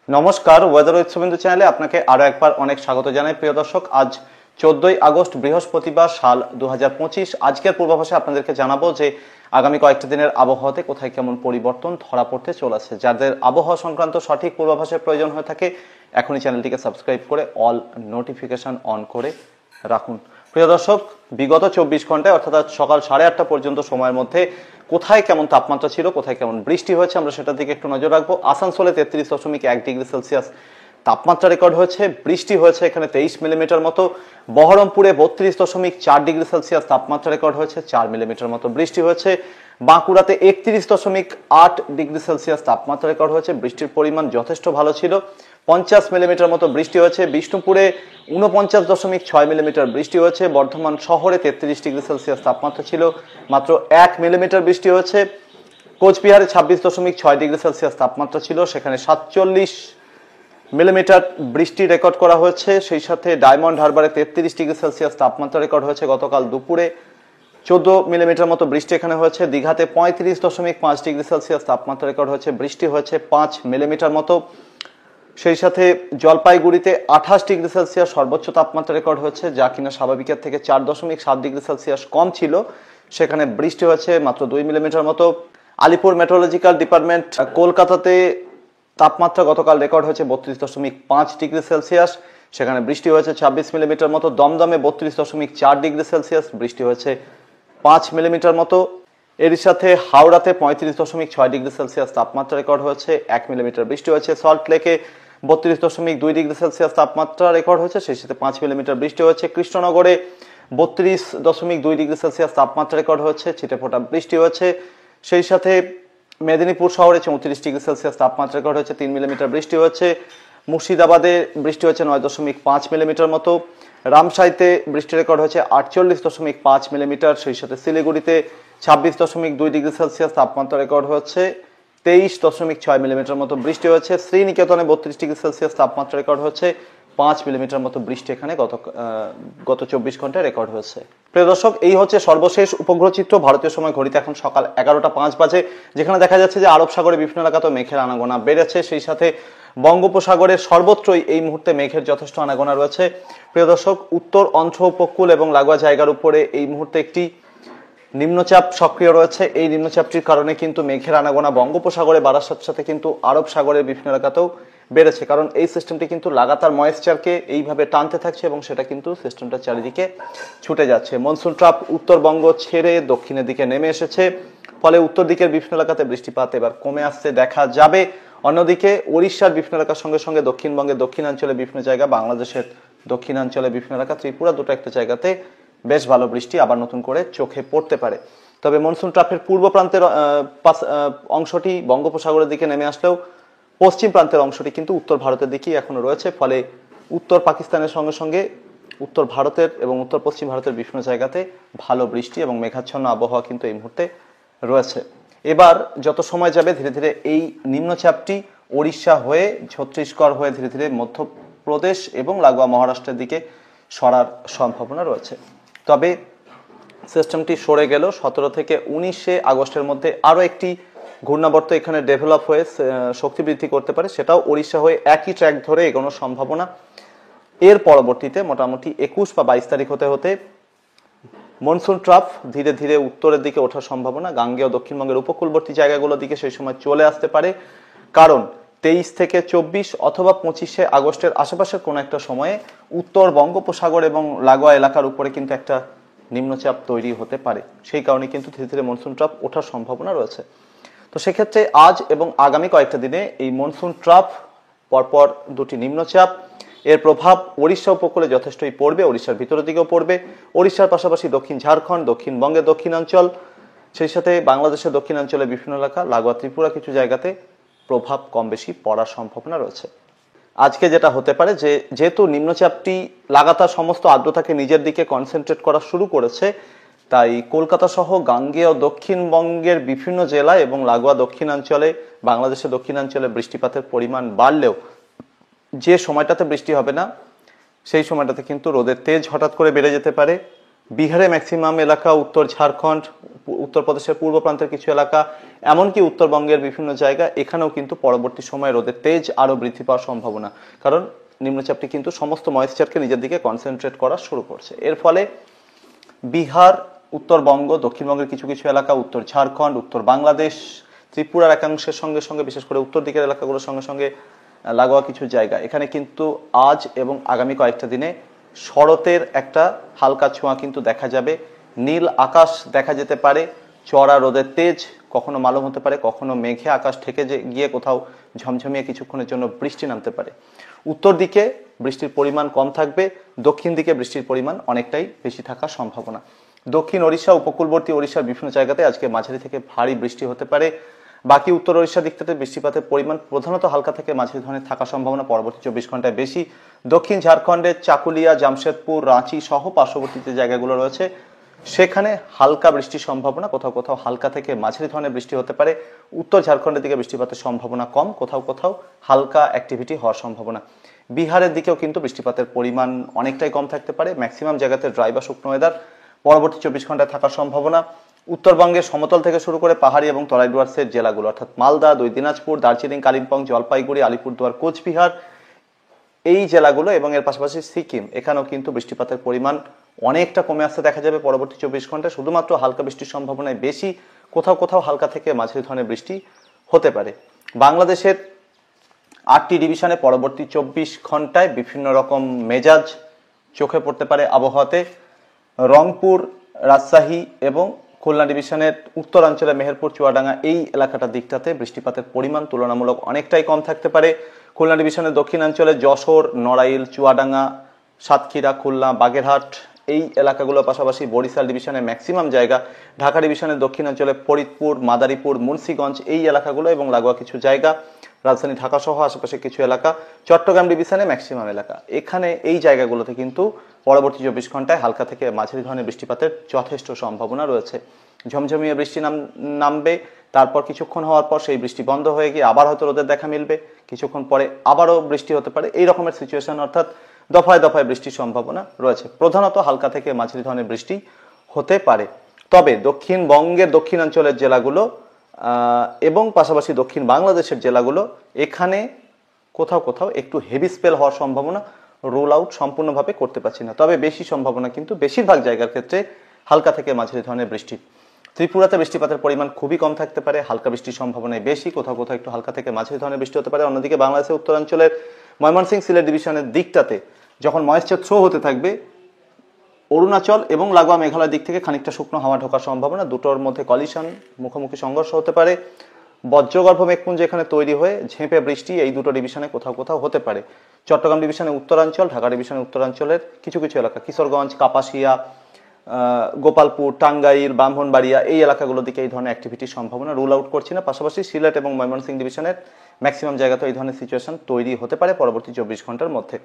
নমস্কার, weather with Suvendu চ্যানেলে আপনাকে আরো একবার অনেক স্বাগত জানাই। প্রিয় দর্শক, আজ 14ই আগস্ট বৃহস্পতিবার, সাল 2025। আজকের পূর্বাভাসে আপনাদেরকে জানাবো যে আগামী কয়েকটি দিনের আবহাওয়াতে কোথায় কেমন পরিবর্তন ধরা পড়তে চলেছে। যাদের আবহাওয়া সংক্রান্ত সঠিক পূর্বাভাসের প্রয়োজন হয়ে থাকে এখনই চ্যানেলটিকে সাবস্ক্রাইব করে অল নোটিফিকেশন অন করে রাখুন। প্রিয় দর্শক, বিগত 24 ঘন্টায় অর্থাৎ সকাল 8:30 পর্যন্ত সময়ের মধ্যে কোথায় কেমন তাপমাত্রা ছিল, কোথায় কেমন বৃষ্টি হয়েছে, আমরা সেটার দিকে একটু নজর রাখবো। আসানসোলে 33.1 ডিগ্রি সেলসিয়াস তাপমাত্রা রেকর্ড হয়েছে, বৃষ্টি হয়েছে এখানে 23 মিলিমিটার মতো। বহরমপুরে 32.4 ডিগ্রি সেলসিয়াস তাপমাত্রা রেকর্ড হয়েছে, 4 মিলিমিটার মতো বৃষ্টি হয়েছে। বাঁকুড়াতে 31.8 ডিগ্রি সেলসিয়াস তাপমাত্রা রেকর্ড হয়েছে, বৃষ্টির পরিমাণ যথেষ্ট ভালো ছিল, 50 মিলিমিটার মতো বৃষ্টি হয়েছে। বিষ্ণুপুরে 49.6 মিলিমিটার বৃষ্টি হয়েছে। বর্ধমান শহরে 33 ডিগ্রি সেলসিয়াস তাপমাত্রা ছিল, মাত্র 1 মিলিমিটার বৃষ্টি হয়েছে। কোচবিহারে 26.6 ডিগ্রি সেলসিয়াস তাপমাত্রা ছিল, সেখানে 47 মিলিমিটার বৃষ্টি রেকর্ড করা হয়েছে। সেই সাথে ডায়মন্ড হারবারে 33 ডিগ্রি সেলসিয়াস তাপমাত্রা রেকর্ড হয়েছে গতকাল দুপুরে, 14 মিলিমিটার মতো বৃষ্টি এখানে হয়েছে। দীঘাতে 35.5 ডিগ্রি সেলসিয়াস তাপমাত্রা রেকর্ড হয়েছে, বৃষ্টি হয়েছে 5 মিলিমিটার মতো। সেই সাথে জলপাইগুড়িতে 28 ডিগ্রি সেলসিয়াস সর্বোচ্চ তাপমাত্রা রেকর্ড হয়েছে, যা কিনা স্বাভাবিকের থেকে 4.7 ডিগ্রি সেলসিয়াস কম ছিল, সেখানে বৃষ্টি হয়েছে মাত্র 2 মিলিমিটার মতো। আলিপুর মেট্রোলজিক্যাল ডিপার্টমেন্ট কলকাতাতে তাপমাত্রা গতকাল রেকর্ড হয়েছে 32.5 ডিগ্রি সেলসিয়াস, সেখানে বৃষ্টি হয়েছে 26 মিলিমিটার মতো। দমদমে 32.4 ডিগ্রি সেলসিয়াস, বৃষ্টি হয়েছে 5 মিলিমিটার মতো। এর সাথে হাওড়াতে 35.6 ডিগ্রি সেলসিয়াস তাপমাত্রা রেকর্ড হয়েছে, 1 মিলিমিটার বৃষ্টি হয়েছে। সল্ট লেকে 32.2 ডিগ্রি সেলসিয়াস তাপমাত্রা রেকর্ড হয়েছে, সেই সাথে 5 মিলিমিটার বৃষ্টি হয়েছে। কৃষ্ণনগরে 32.2 ডিগ্রি সেলসিয়াস তাপমাত্রা রেকর্ড হয়েছে, ছিটেফোঁটা বৃষ্টি হয়েছে। সেই সাথে মেদিনীপুর শহরে 34 ডিগ্রি সেলসিয়াস তাপমাত্রা রেকর্ড হয়েছে, 3 মিলিমিটার বৃষ্টি হয়েছে। মুর্শিদাবাদে বৃষ্টি হয়েছে 9.5 মিলিমিটার মতো। রামসাইতে বৃষ্টি রেকর্ড হয়েছে 48.5 মিলিমিটার। সেই সাথে শিলিগুড়িতে 26.2 ডিগ্রি সেলসিয়াস তাপমাত্রা রেকর্ড হয়েছে, 23.6 মিলিমিটার মতো বৃষ্টি হয়েছে। শ্রীনিকেতনে 32 ডিগ্রি সেলসিয়াস তাপমাত্রা রেকর্ড হচ্ছে, 5 মিলিমিটার মতো বৃষ্টি এখানে গত 24 ঘন্টায় রেকর্ড হয়েছে। প্রিয় দর্শক, এই হচ্ছে সর্বশেষ উপগ্রহ চিত্র। ভারতীয় সময় ঘড়িতে এখন সকাল 11:05 বাজে, যেখানে দেখা যাচ্ছে যে আরব সাগরে বিভিন্ন এলাকাতে মেঘের আনাগোনা বেড়েছে। সেই সাথে বঙ্গোপসাগরের সর্বত্রই এই মুহূর্তে মেঘের যথেষ্ট আনাগোনা রয়েছে। প্রিয় দর্শক, উত্তর অন্ধ্র উপকূল এবং লাগোয়া জায়গার উপরে এই মুহূর্তে একটি নিম্নচাপ সক্রিয় রয়েছে। এই নিম্নচাপটির কারণে কিন্তু মেঘের আনাগোনা বঙ্গোপসাগরে বাড়ার সাথে সাথে কিন্তু আরব সাগরের বিভিন্ন এলাকাতেও বেড়েছে, কারণ এই সিস্টেমটি কিন্তু লাগাতার ময়েশ্চারকে এইভাবে টানতে থাকছে এবং সেটা কিন্তু সিস্টেমটা চারিদিকে ছুটে যাচ্ছে। মনসুন ট্রাপ উত্তরবঙ্গ ছেড়ে দক্ষিণের দিকে নেমে এসেছে, ফলে উত্তর দিকের বিভিন্ন এলাকাতে বৃষ্টিপাত এবার কমে আসছে দেখা যাবে। অন্যদিকে ওড়িশার বিভিন্ন এলাকার সঙ্গে সঙ্গে দক্ষিণবঙ্গের দক্ষিণাঞ্চলে বিভিন্ন জায়গা, বাংলাদেশের দক্ষিণাঞ্চলে বিভিন্ন এলাকা, ত্রিপুরা, দুটো একটা জায়গাতে বেশ ভালো বৃষ্টি আবার নতুন করে চোখে পড়তে পারে। তবে মনসুন ট্রাফের পূর্ব প্রান্তের অংশটি বঙ্গোপসাগরের দিকে নেমে আসলেও পশ্চিম প্রান্তের অংশটি কিন্তু উত্তর ভারতের দিকেই এখনো রয়েছে, ফলে উত্তর পাকিস্তানের সঙ্গে সঙ্গে উত্তর ভারতের এবং উত্তর পশ্চিম ভারতের বিভিন্ন জায়গাতে ভালো বৃষ্টি এবং মেঘাচ্ছন্ন আবহাওয়া কিন্তু এই মুহূর্তে রয়েছে। এবার যত সময় যাবে ধীরে ধীরে এই নিম্নচাপটি ওড়িশা হয়ে ছত্তিশগড় হয়ে ধীরে ধীরে মধ্যপ্রদেশ এবং লাগোয়া মহারাষ্ট্রের দিকে সরার সম্ভাবনা রয়েছে। তবে সিস্টেমটি সরে গেল 17 থেকে 19 আগস্টের মধ্যে আরও একটি ঘূর্ণাবর্ত এখানে ডেভেলপ হয়ে শক্তি বৃদ্ধি করতে পারে, সেটাও ওড়িশা হয়ে একই ট্র্যাক ধরে এগোনোর সম্ভাবনা। এর পরবর্তীতে মোটামুটি 21 বা 22 তারিখ হতে হতে মনসুন ট্রাফ ধীরে ধীরে উত্তরের দিকে ওঠার সম্ভাবনা, গাঙ্গেয় দক্ষিণবঙ্গের উপকূলবর্তী জায়গাগুলোর দিকে সেই সময় চলে আসতে পারে, কারণ 23 থেকে 24 অথবা 25 আগস্টের আশেপাশের কোনো একটা সময়ে উত্তর বঙ্গোপসাগর এবং লাগোয়া এলাকার উপরে কিন্তু একটা নিম্নচাপ তৈরি হতে পারে। সেই কারণে কিন্তু ধীরে ধীরে মনসুন ট্রাফ ওঠার সম্ভাবনা রয়েছে। তো সেক্ষেত্রে আজ এবং আগামী কয়েকটা দিনে এই মনসুন ট্রাফ পরপর দুটি নিম্নচাপ, এর প্রভাব ওড়িশা উপকূলে যথেষ্টই পড়বে, ওড়িশার ভিতরের দিকেও পড়বে। ওড়িশার পাশাপাশি দক্ষিণ ঝাড়খণ্ড, দক্ষিণবঙ্গের দক্ষিণাঞ্চল, সেই সাথে বাংলাদেশের দক্ষিণাঞ্চলে বিভিন্ন এলাকা, লাগোয়া ত্রিপুরা কিছু জায়গাতে প্রভাব কম বেশি পড়ার সম্ভাবনা রয়েছে। আজকে যেটা হতে পারে যে যেহেতু নিম্নচাপটি লাগাতার সমস্ত আর্দ্রতাকে নিজের দিকে কনসেন্ট্রেট করা শুরু করেছে, তাই কলকাতা সহ গাঙ্গেয় দক্ষিণবঙ্গের বিভিন্ন জেলা এবং লাগোয়া দক্ষিণাঞ্চলে, বাংলাদেশের দক্ষিণাঞ্চলে বৃষ্টিপাতের পরিমাণ বাড়লেও যে সময়টাতে বৃষ্টি হবে না সেই সময়টাতে কিন্তু রোদের তেজ হঠাৎ করে বেড়ে যেতে পারে, বিহারে ম্যাক্সিমাম এলাকা, উত্তর ঝাড়খণ্ড, উত্তরপ্রদেশের পূর্ব প্রান্তের কিছু এলাকা, এমনকি উত্তরবঙ্গের বিভিন্ন জায়গা, এখানেও কিন্তু পরবর্তী সময়ে রোদের তেজ আরো বৃদ্ধি পাওয়ার সম্ভাবনা। কারণ নিম্নচাপটি কিন্তু সমস্ত ময়েশ্চারকে নিজের দিকে কনসেন্ট্রেট করা শুরু করছে। এর ফলে বিহার, উত্তরবঙ্গ, দক্ষিণবঙ্গের কিছু কিছু এলাকা, উত্তর ঝাড়খণ্ড, উত্তর বাংলাদেশ, ত্রিপুরার একাংশের সঙ্গে সঙ্গে, বিশেষ করে উত্তর দিকের এলাকাগুলোর সঙ্গে সঙ্গে লাগোয়া কিছু জায়গা, এখানে কিন্তু আজ এবং আগামী কয়েকটা দিনে শরতের একটা হালকা ছোঁয়া কিন্তু দেখা যাবে। নীল আকাশ দেখা যেতে পারে, চড়া রোদের তেজ, কখনো মালুম হতে পারে, কখনো মেঘে আকাশ ঠেকে গিয়ে কোথাও ঝমঝমিয়ে কিছুক্ষণের জন্য বৃষ্টি নামতে পারে। উত্তর দিকে বৃষ্টির পরিমাণ কম থাকবে, দক্ষিণ দিকে বৃষ্টির পরিমাণ অনেকটাই বেশি থাকার সম্ভাবনা। দক্ষিণ ওড়িশা, উপকূলবর্তী ওড়িশার বিভিন্ন জায়গাতে আজকে মাঝারি থেকে ভারী বৃষ্টি হতে পারে। বাকি উত্তর ওড়িশার দিকটাতে বৃষ্টিপাতের পরিমাণ প্রধানত হালকা থেকে মাঝারি ধরনের থাকার সম্ভাবনা পরবর্তী 24 ঘন্টায় বেশি। দক্ষিণ ঝাড়খণ্ডের চাকুলিয়া, জামশেদপুর, রাঁচি সহ পার্শ্ববর্তী যে জায়গাগুলো রয়েছে সেখানে হালকা বৃষ্টির সম্ভাবনা, কোথাও কোথাও হালকা থেকে মাঝারি ধরনের বৃষ্টি হতে পারে। উত্তর ঝাড়খণ্ডের দিকে বৃষ্টিপাতের সম্ভাবনা কম, কোথাও কোথাও হালকা অ্যাক্টিভিটি হওয়ার সম্ভাবনা। বিহারের দিকেও কিন্তু বৃষ্টিপাতের পরিমাণ অনেকটাই কম থাকতে পারে। ম্যাক্সিমাম জায়গাতে ড্রাই বা শুকনো ওয়েদার পরবর্তী 24 ঘন্টায় থাকার সম্ভাবনা। উত্তরবঙ্গের সমতল থেকে শুরু করে পাহাড়ি এবং তরাই ডুয়ার্সের জেলাগুলো অর্থাৎ মালদা, দুই দিনাজপুর, দার্জিলিং, কালিম্পং, জলপাইগুড়ি, আলিপুরদুয়ার, কোচবিহার, এই জেলাগুলো এবং এর পাশাপাশি সিকিম, এখানেও কিন্তু বৃষ্টিপাতের পরিমাণ অনেকটা কমে আসতে দেখা যাবে পরবর্তী 24 ঘন্টায়। শুধুমাত্র হালকা বৃষ্টির সম্ভাবনায় বেশি, কোথাও কোথাও হালকা থেকে মাঝারি ধরনের বৃষ্টি হতে পারে। বাংলাদেশের 8টি ডিভিশনে পরবর্তী 24 ঘন্টায় বিভিন্ন রকম মেজাজ চোখে পড়তে পারে আবহাওয়াতে। রংপুর, রাজশাহী এবং খুলনা ডিভিশনের উত্তরাঞ্চলে মেহেরপুর, চুয়াডাঙ্গা, এই এলাকাটার দিকটাতে বৃষ্টিপাতের পরিমাণ তুলনামূলক অনেকটাই কম থাকতে পারে। খুলনা ডিভিশনের দক্ষিণাঞ্চলে যশোর, নড়াইল, চুয়াডাঙ্গা, সাতক্ষীরা, খুলনা, বাগেরহাট, এই এলাকাগুলোর পাশাপাশি বরিশাল ডিভিশনের ম্যাক্সিমাম জায়গা, ঢাকা ডিভিশনের দক্ষিণাঞ্চলে ফরিদপুর, মাদারীপুর, মুন্সিগঞ্জ, এই এলাকাগুলো এবং লাগোয়া কিছু জায়গা, রাজধানী ঢাকা সহ আশেপাশে কিছু এলাকা, চট্টগ্রাম ডিভিশনে ম্যাক্সিমাম এলাকা, এখানে এই জায়গাগুলোতে কিন্তু পরবর্তী 24 ঘন্টায় হালকা থেকে মাঝারি ধরনের বৃষ্টিপাতের যথেষ্ট সম্ভাবনা রয়েছে। ঝমঝমিয়ে বৃষ্টি নামবে, তারপর কিছুক্ষণ হওয়ার পর সেই বৃষ্টি বন্ধ হয়ে গিয়ে আবার হয়তো রোদের দেখা মিলবে, কিছুক্ষণ পরে আবারও বৃষ্টি হতে পারে, এই রকমের সিচুয়েশন, অর্থাৎ দফায় দফায় বৃষ্টির সম্ভাবনা রয়েছে। প্রধানত হালকা থেকে মাঝারি ধরনের বৃষ্টি হতে পারে। তবে দক্ষিণবঙ্গের দক্ষিণাঞ্চলের জেলাগুলো এবং পাশাপাশি দক্ষিণ বাংলাদেশের জেলাগুলো, এখানে কোথাও কোথাও একটু হেভি স্পেল হওয়ার সম্ভাবনা, রোল আউট সম্পূর্ণভাবে করতে পারছি না, তবে বেশি সম্ভাবনা কিন্তু বেশিরভাগ জায়গার ক্ষেত্রে হালকা থেকে মাঝারি ধরনের বৃষ্টি। ত্রিপুরাতে বৃষ্টিপাতের পরিমাণ খুবই কম থাকতে পারে, হালকা বৃষ্টির সম্ভাবনায় বেশি, কোথাও কোথাও একটু হালকা থেকে মাঝারি ধরনের বৃষ্টি হতে পারে। অন্যদিকে বাংলাদেশের উত্তরাঞ্চলের ময়মনসিংহ, সিলেট ডিভিশনের দিকটাতে যখন ময়েশ্চার থ্রো হতে থাকবে, অরুণাচল এবং লাগোয়া মেঘালয়ের দিক থেকে খানিকটা শুকনো হাওয়া ঢোকার সম্ভাবনা, দুটোর মধ্যে কলিশন, মুখোমুখি সংঘর্ষ হতে পারে। বজ্রগর্ভ মেঘপুঞ্জ এখানে তৈরি হয়ে ঝেঁপে বৃষ্টি এই দুটো ডিভিশনে কোথাও কোথাও হতে পারে। চট্টগ্রাম ডিভিশনের উত্তরাঞ্চল, ঢাকা ডিভিশনের উত্তরাঞ্চলের কিছু কিছু এলাকা, কিশোরগঞ্জ, কাপাসিয়া, গোপালপুর, টাঙ্গাইল, ব্রাহ্মণবাড়িয়া, এই এলাকাগুলোর দিকে এই ধরনের অ্যাক্টিভিটির সম্ভাবনা রুল আউট করছি না। পাশাপাশি সিলেট এবং ময়মনসিংহ ডিভিশনের ম্যাক্সিমাম জায়গাতে এই ধরনের সিচুয়েশন তৈরি হতে পারে পরবর্তী 24 ঘন্টার মধ্যে।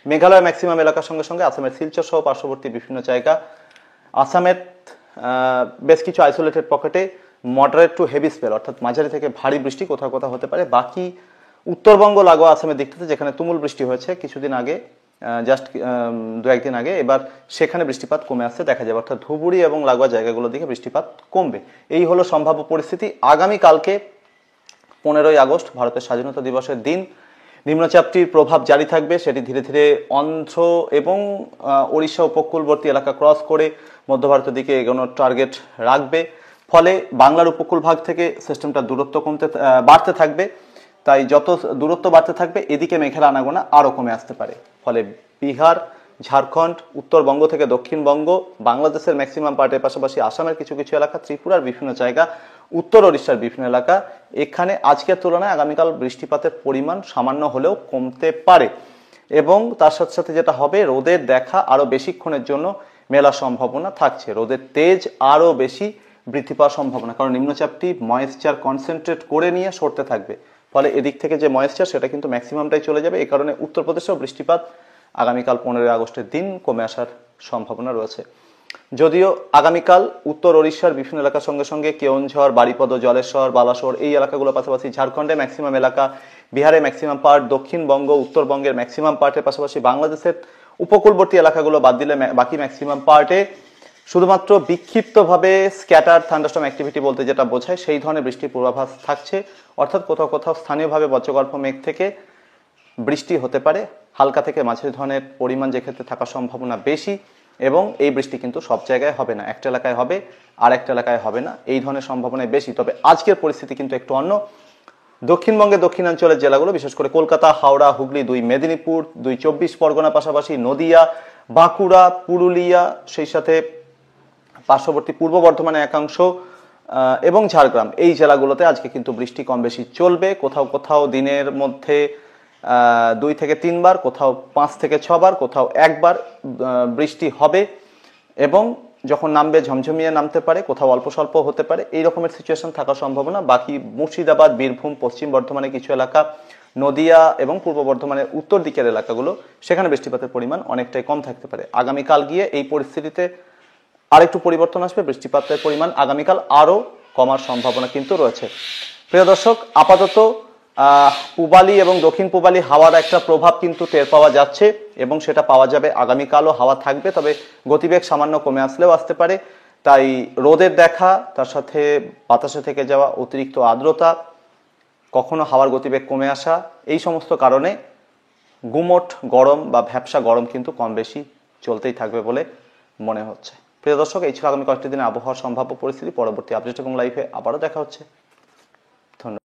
মেঘালয় ম্যাক্সিমাম এলাকার সঙ্গে সঙ্গে আসামের শিলচর সহ পার্শ্ববর্তী বিভিন্ন জায়গা, আসামের বেশ কিছু আইসোলেটেড পকেটে মডারেট টু হেভি স্পেল অর্থাৎ মাঝারি থেকে ভারী বৃষ্টি কোথাও কোথাও হতে পারে। বাকি উত্তরবঙ্গ লাগোয়া আসামের দিকটাতে যেখানে তুমুল বৃষ্টি হয়েছে কিছুদিন আগে, জাস্ট দু একদিন আগে, এবার সেখানে বৃষ্টিপাত কমে আসছে দেখা যাবে, অর্থাৎ ধুবুরি এবং লাগোয়া জায়গাগুলোর দিকে বৃষ্টিপাত কমবে। এই হলো সম্ভাব্য পরিস্থিতি। আগামীকালকে 15ই আগস্ট ভারতের স্বাধীনতা দিবসের দিন, নিম্নচাপটির প্রভাব জারি থাকবে, সেটি ধীরে ধীরে অন্ধ্র এবং ওড়িশা উপকূলবর্তী এলাকা ক্রস করে মধ্য ভারতের দিকে এগোনোর টার্গেট রাখবে। ফলে বাংলার উপকূল ভাগ থেকে সিস্টেমটা দূরত্ব বাড়তে থাকবে, তাই যত দূরত্ব বাড়তে থাকবে এদিকে মেঘের আনাগোনা আরও কমে আসতে পারে। ফলে বিহার, ঝাড়খণ্ড, উত্তরবঙ্গ থেকে দক্ষিণবঙ্গ, বাংলাদেশের ম্যাক্সিমাম পার্টের পাশাপাশি আসামের কিছু কিছু এলাকা, ত্রিপুরার বিভিন্ন জায়গা, উত্তর ওড়িশার বিভিন্ন এলাকা, এখানে আজকের তুলনায় আগামীকাল বৃষ্টিপাতের পরিমাণ সামান্য হলেও কমতে পারে এবং তার সাথে সাথে যেটা হবে, রোদের দেখা আরও বেশিক্ষণের জন্য মেলার সম্ভাবনা থাকছে, রোদের তেজ আরও বেশি বৃদ্ধি পাওয়ার সম্ভাবনা, কারণ নিম্নচাপটি ময়েশ্চার কনসেন্ট্রেট করে নিয়ে সরতে থাকবে। ফলে এদিক থেকে যে ময়েশ্চার সেটা কিন্তু ম্যাক্সিমামটাই চলে যাবে। এই কারণে উত্তরপ্রদেশেও বৃষ্টিপাত আগামীকাল 15ই আগস্টের দিন কমে আসার সম্ভাবনা রয়েছে। যদিও আগামীকাল উত্তর ওড়িশার বিভিন্ন এলাকার সঙ্গে সঙ্গে কেওনঝড়, বারিপদ, জলেশ্বর, বালাসোর, এই এলাকাগুলোর পাশাপাশি ঝাড়খণ্ডে ম্যাক্সিমাম এলাকা, বিহারে ম্যাক্সিমাম পার্ট, দক্ষিণবঙ্গ, উত্তরবঙ্গের ম্যাক্সিমাম পার্টের পাশাপাশি বাংলাদেশের উপকূলবর্তী এলাকাগুলো বাদ দিলে বাকি ম্যাক্সিমাম পার্টে শুধুমাত্র বিক্ষিপ্তভাবে স্ক্যাটার থান্ডারস্টর্ম অ্যাক্টিভিটি বলতে যেটা বোঝায় সেই ধরনের বৃষ্টির পূর্বাভাস থাকছে, অর্থাৎ কোথাও কোথাও স্থানীয়ভাবে বজ্রগর্ভ মেঘ থেকে বৃষ্টি হতে পারে, হালকা থেকে মাঝারি ধরনের পরিমাণ যে ক্ষেত্রে থাকার সম্ভাবনা বেশি, এবং এই বৃষ্টি কিন্তু সব জায়গায় হবে না, একটা এলাকায় হবে আর একটা এলাকায় হবে না, এই ধরনের সম্ভাবনায় বেশি। তবে আজকের পরিস্থিতি কিন্তু একটু অন্য। দক্ষিণবঙ্গের দক্ষিণাঞ্চলের জেলাগুলো বিশেষ করে কলকাতা, হাওড়া, হুগলি, 2 মেদিনীপুর, 2 24 পরগনা, পাশাপাশি নদিয়া, বাঁকুড়া, পুরুলিয়া, সেই সাথে পার্শ্ববর্তী পূর্ব বর্ধমানের একাংশ এবং ঝাড়গ্রাম, এই জেলাগুলোতে আজকে কিন্তু বৃষ্টি কম বেশি চলবে। কোথাও কোথাও দিনের মধ্যে 2 থেকে 3 বার, কোথাও 5 থেকে 6 বার, কোথাও একবার বৃষ্টি হবে, এবং যখন নামবে ঝমঝমিয়ে নামতে পারে, কোথাও অল্প স্বল্প হতে পারে, এই রকমের সিচুয়েশন থাকার সম্ভাবনা। বাকি মুর্শিদাবাদ, বীরভূম, পশ্চিম বর্ধমানে কিছু এলাকা, নদিয়া এবং পূর্ব বর্ধমানের উত্তর দিকের এলাকাগুলো, সেখানে বৃষ্টিপাতের পরিমাণ অনেকটাই কম থাকতে পারে। আগামীকাল গিয়ে এই পরিস্থিতিতে আরেকটু পরিবর্তন আসবে, বৃষ্টিপাতের পরিমাণ আগামীকাল আরও কমার সম্ভাবনা কিন্তু রয়েছে। প্রিয় দর্শক, আপাতত পূবালি এবং দক্ষিণ পূবালি হাওয়ার একটা প্রভাব কিন্তু টের পাওয়া যাচ্ছে, এবং সেটা পাওয়া যাবে আগামীকালও হাওয়া থাকবে, তবে গতিবেগ সামান্য কমে আসলেও আসতে পারে। তাই রোদের দেখা, তার সাথে বাতাসে থেকে যাওয়া অতিরিক্ত আর্দ্রতা, কখনো হাওয়ার গতিবেগ কমে আসা, এই সমস্ত কারণে গুমোট গরম বা ভ্যাপসা গরম কিন্তু কম বেশি চলতেই থাকবে বলে মনে হচ্ছে। প্রিয় দর্শক, এই ছিল আগামী কয়েকটি দিনে আবহাওয়ার সম্ভাব্য পরিস্থিতি। পরবর্তী আপডেট এবং লাইভে আবারও দেখা হচ্ছে।